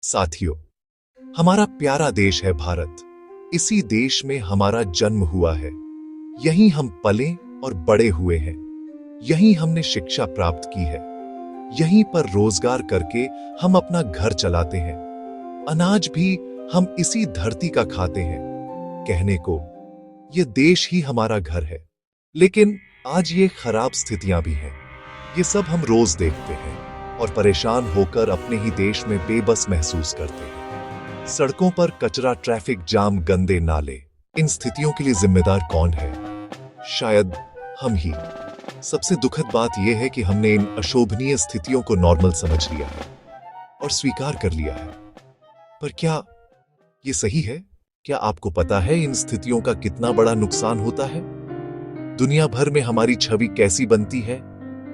साथियों, हमारा प्यारा देश है भारत। इसी देश में हमारा जन्म हुआ है। यहीं हम पले और बड़े हुए हैं। यहीं हमने शिक्षा प्राप्त की है। यहीं पर रोजगार करके हम अपना घर चलाते हैं। अनाज भी हम इसी धरती का खाते हैं। कहने को ये देश ही हमारा घर है, लेकिन आज ये खराब स्थितियां भी हैं। ये सब हम रोज देखते हैं और परेशान होकर अपने ही देश में बेबस महसूस करते हैं। सड़कों पर कचरा, ट्रैफिक जाम, गंदे नाले, इन स्थितियों के लिए जिम्मेदार कौन है? शायद हम ही। सबसे दुखद बात यह है कि हमने इन अशोभनीय स्थितियों को नॉर्मल समझ लिया है और स्वीकार कर लिया है। पर क्या ये सही है? क्या आपको पता है इन स्थितियों का कितना बड़ा नुकसान होता है? दुनिया भर में हमारी छवि कैसी बनती है?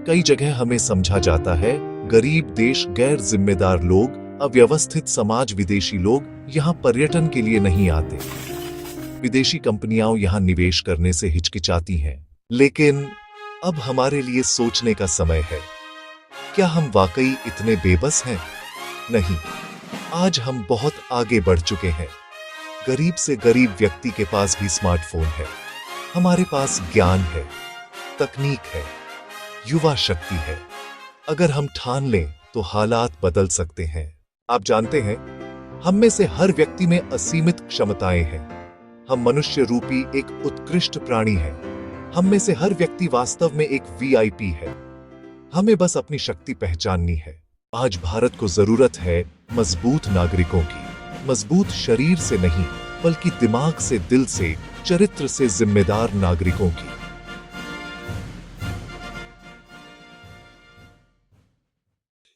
कई जगह हमें समझा जाता है गरीब देश, गैर जिम्मेदार लोग, अव्यवस्थित समाज, विदेशी लोग यहां पर्यटन के लिए नहीं आते। विदेशी कंपनियां यहां निवेश करने से हिचकिचाती हैं। लेकिन अब हमारे लिए सोचने का समय है। क्या हम वाकई इतने बेबस हैं? नहीं, आज हम बहुत आगे बढ़ चुके हैं। गरीब से गरीब व्यक्ति के पास भी स्मार्टफोन है। हमारे पास ज्ञान है, तकनीक है, युवा शक्ति है। अगर हम ठान लें तो हालात बदल सकते हैं। आप जानते हैं, हम में से हर व्यक्ति में असीमित क्षमताएं हैं। हम मनुष्य रूपी एक उत्कृष्ट प्राणी हैं। हम में से हर व्यक्ति वास्तव में एक वीआईपी है। हमें बस अपनी शक्ति पहचाननी है। आज भारत को जरूरत है मजबूत नागरिकों की। मजबूत शरीर से नहीं, बल्कि दिमाग से, दिल से, चरित्र से जिम्मेदार नागरिकों की।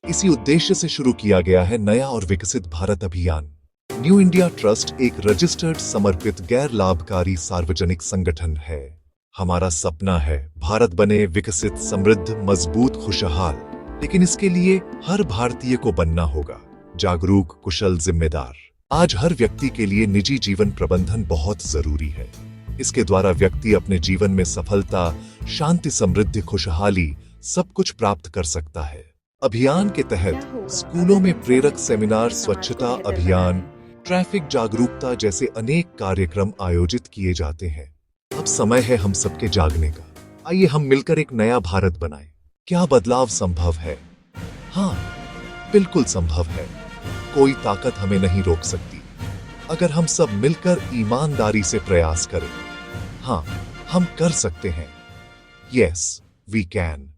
इसी उद्देश्य से शुरू किया गया है नया और विकसित भारत अभियान। न्यू इंडिया ट्रस्ट एक रजिस्टर्ड, समर्पित, गैर लाभकारी सार्वजनिक संगठन है। हमारा सपना है भारत बने विकसित, समृद्ध, मजबूत, खुशहाल। लेकिन इसके लिए हर भारतीय को बनना होगा जागरूक, कुशल, जिम्मेदार। आज हर व्यक्ति के लिए निजी जीवन प्रबंधन बहुत जरूरी है। इसके द्वारा व्यक्ति अपने जीवन में सफलता, शांति, समृद्धि, खुशहाली सब कुछ प्राप्त कर सकता है। अभियान के तहत स्कूलों में प्रेरक सेमिनार, स्वच्छता अभियान, ट्रैफिक जागरूकता जैसे अनेक कार्यक्रम आयोजित किए जाते हैं। अब समय है हम सबके जागने का। आइए हम मिलकर एक नया भारत बनाएं। क्या बदलाव संभव है? हाँ, बिल्कुल संभव है। कोई ताकत हमें नहीं रोक सकती, अगर हम सब मिलकर ईमानदारी से प्रयास करें। हाँ, हम कर सकते हैं। Yes, we can.